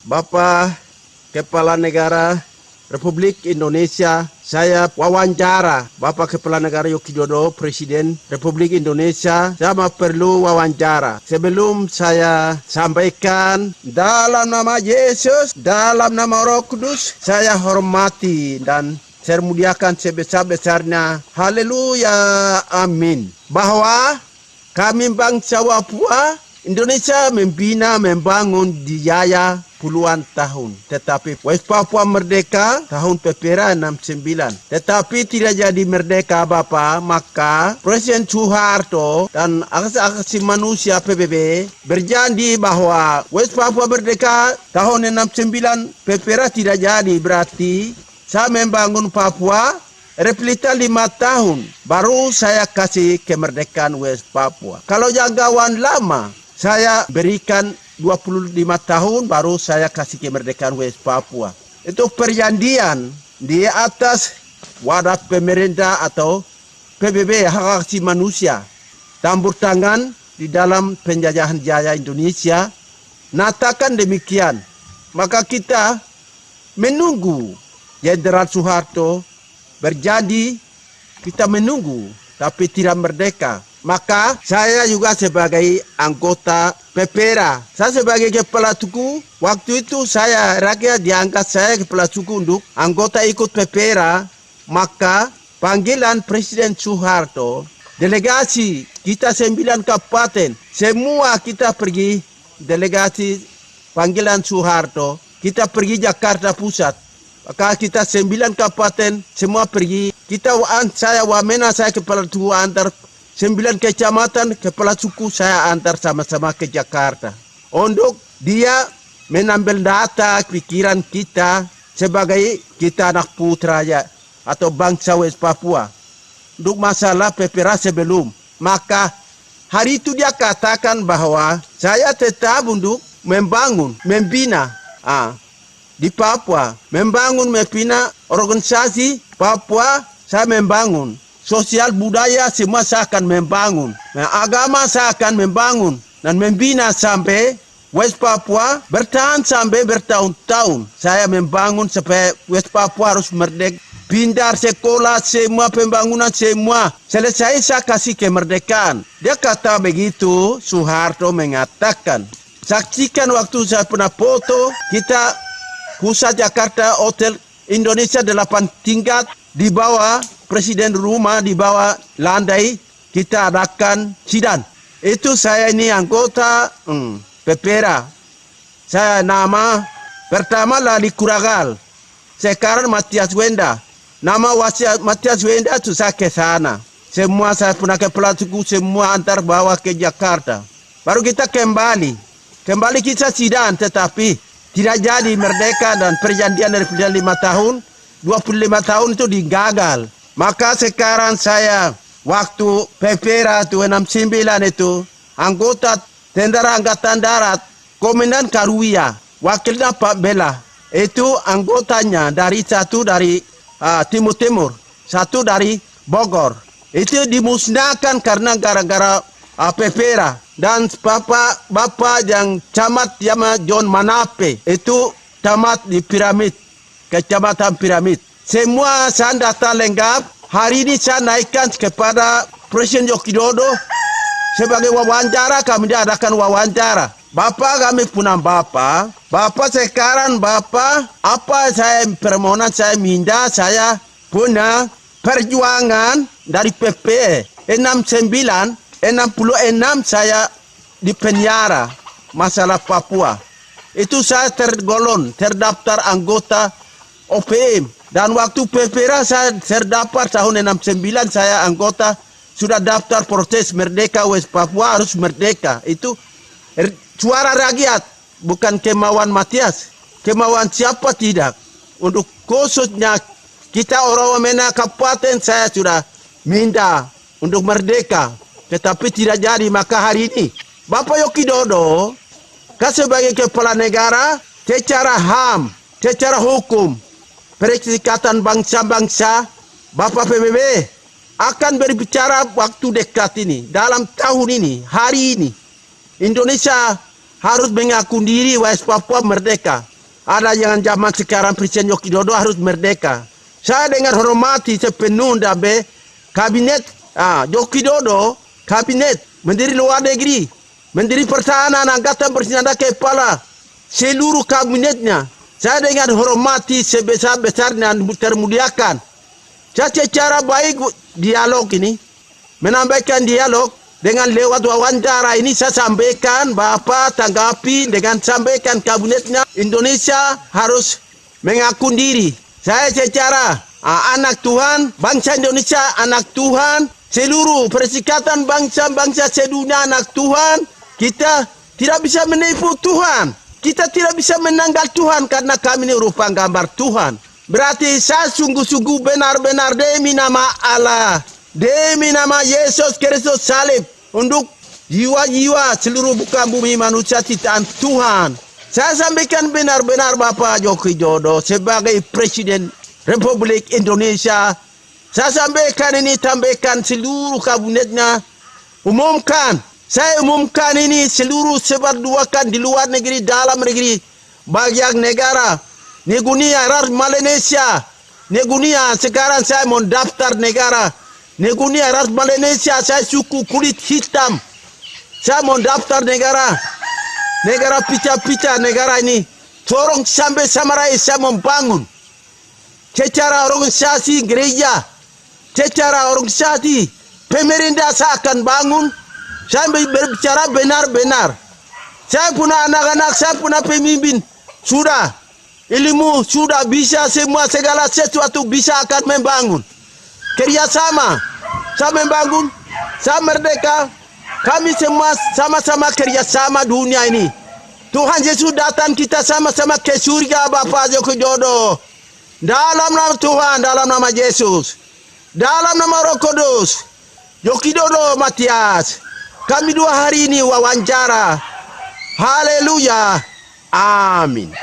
Bapak Kepala Negara Republik Indonesia, saya wawancara Bapak Kepala Negara Joko Widodo, Presiden Republik Indonesia. Saya perlu wawancara. Sebelum saya sampaikan, dalam nama Yesus, dalam nama Roh Kudus, saya hormati dan saya muliakan sebesar-besarnya. Haleluya, amin. Bahwa kami bangsa Papua, Indonesia membina, membangun dijaya puluhan tahun. Tetapi West Papua merdeka tahun PPRA 69. Tetapi tidak jadi merdeka Bapak, maka Presiden Soeharto dan asasi manusia PBB berjanji bahwa West Papua merdeka tahun 69, PPRA tidak jadi. Berarti saya membangun Papua replita 5 tahun, baru saya kasih kemerdekaan West Papua. Kalau jangkauan lama, saya berikan 25 tahun baru saya kasih kemerdekaan West Papua. Itu perjanjian di atas wadah pemerintah atau PBB hak asasi manusia. Campur tangan di dalam penjajahan jaya Indonesia. Nyatakan demikian. Maka kita menunggu Jenderal Soeharto berjanji, kita menunggu tapi tidak merdeka. Maka saya juga sebagai anggota PPRA, saya sebagai kepala suku, waktu itu saya rakyat diangkat saya kepala suku untuk anggota ikut PPRA. Maka panggilan Presiden Soeharto, delegasi kita 9 kabupaten, semua kita pergi delegasi panggilan Soeharto, kita pergi Jakarta Pusat. Maka kita 9 kabupaten semua pergi. Saya wamena, saya kepala suku antar 9 kecamatan, kepala suku saya antar sama-sama ke Jakarta. Untuk dia menambil data pikiran kita sebagai kita anak putra ya, atau bangsa West Papua. Untuk masalah PPRA sebelum. Maka hari itu dia katakan bahwa saya tetap untuk membangun, membina di Papua. Membangun, membina organisasi Papua, saya membangun. Sosial budaya semua saya akan membangun. Agama saya akan membangun dan membina sampai West Papua bertahan sampai bertahun-tahun. Saya membangun supaya West Papua harus merdeka. Pindah sekolah, semua pembangunan semua selesai, saya kasih kemerdekaan. Dia kata begitu, Soeharto mengatakan. Saksikan waktu saya pernah foto, kita pusat Jakarta, Hotel Indonesia 8 tingkat, di bawah Presiden rumah, di bawah landai kita adakan sidang. Itu saya ini anggota PPRA. Saya nama pertama Lali Kuragal, sekarang Matias Wenda. Nama Matias Wenda itu saya ke sana. Semua saya pernah kepala suku, semua antar bawa ke Jakarta. Baru kita kembali kita sidang, tetapi tidak jadi merdeka dan perjanjian dari 5 tahun, 25 tahun itu digagal. Maka sekarang saya waktu PPRA 69 itu anggota Tentara Angkatan Darat, Komandan Karuya, wakilnya Pak Bela. Itu anggotanya satu dari Timur, satu dari Bogor. Itu dimusnahkan karena gara-gara PPRA. Dan bapak yang camat nama John Manape, itu camat di Piramid, Kecamatan Piramid. Semua saya data lengkap. Hari ini saya naikkan kepada Presiden Joko Widodo sebagai wawancara. Kami adakan wawancara. Bapak, kami punya Bapak sekarang Bapak, apa saya permohonan saya minta, saya punya perjuangan dari PP 66 saya di penjara masalah Papua. Itu saya terdaftar anggota OPM. Dan waktu PPRA saya terdapat tahun 69 saya anggota sudah daftar protes merdeka West Papua harus merdeka. Itu suara rakyat, bukan kemauan Matias. Kemauan siapa tidak. Untuk khususnya kita orang Wamena Kabupaten saya sudah minta untuk merdeka. Tetapi tidak jadi. Maka hari ini Bapak Joko Widodo sebagai kepala negara secara HAM, secara hukum, Perserikatan Bangsa-Bangsa, Bapak PBB akan berbicara waktu dekat ini, dalam tahun ini, hari ini. Indonesia harus mengaku diri West Papua merdeka. Ada yang zaman sekarang Presiden Joko Widodo harus merdeka. Saya dengan hormati sepenuh dabe kabinet Joko Widodo, kabinet Menteri Luar Negeri, Menteri Pertahanan, Angkatan Bersenjata Kepala, seluruh kabinetnya. Saya dengan hormati sebesar-besarnya dan termuliakan. Saya secara baik dialog ini, menambahkan dialog dengan lewat wawancara ini saya sampaikan, Bapak tanggapi dengan sampaikan kabinetnya Indonesia harus mengaku diri. Saya secara anak Tuhan, bangsa Indonesia anak Tuhan, seluruh perserikatan bangsa-bangsa sedunia anak Tuhan. Kita tidak bisa menipu Tuhan. Kita tidak bisa menanggal Tuhan karena kami ini rupa gambar Tuhan. Berarti saya sungguh-sungguh benar-benar demi nama Allah, demi nama Yesus Kristus salib, untuk jiwa-jiwa seluruh bukan bumi manusia ciptaan Tuhan. Saya sampaikan benar-benar Bapak Joko Widodo sebagai Presiden Republik Indonesia. Saya sampaikan ini, sampaikan seluruh kabinetnya, umumkan. Saya umumkan ini seluruh sebarluaskan di luar negeri, dalam negeri, bagian negara, Negunia, Ras Malaysia, Negunia. Sekarang saya mau daftar negara. Negunia, Ras Malaysia, saya suku kulit hitam. Saya mau daftar negara pica-pica negara ini. Sorong sampai Samarai saya membangun. Secara organisasi gereja, secara organisasi pemerintah saya akan bangun. Saya berbicara benar-benar. Saya punya anak-anak, saya punya pemimpin. Sudah, ilmu sudah bisa semua, segala sesuatu bisa akan membangun. Kerjasama, saya membangun, saya merdeka, kami semua sama-sama kerjasama dunia ini. Tuhan Yesus datang, kita sama-sama ke surga Bapak Joko Widodo. Dalam nama Tuhan, dalam nama Yesus, dalam nama Roh Kudus, Joko Widodo Matias, kami 2 hari ini wawancara. Haleluya, amin.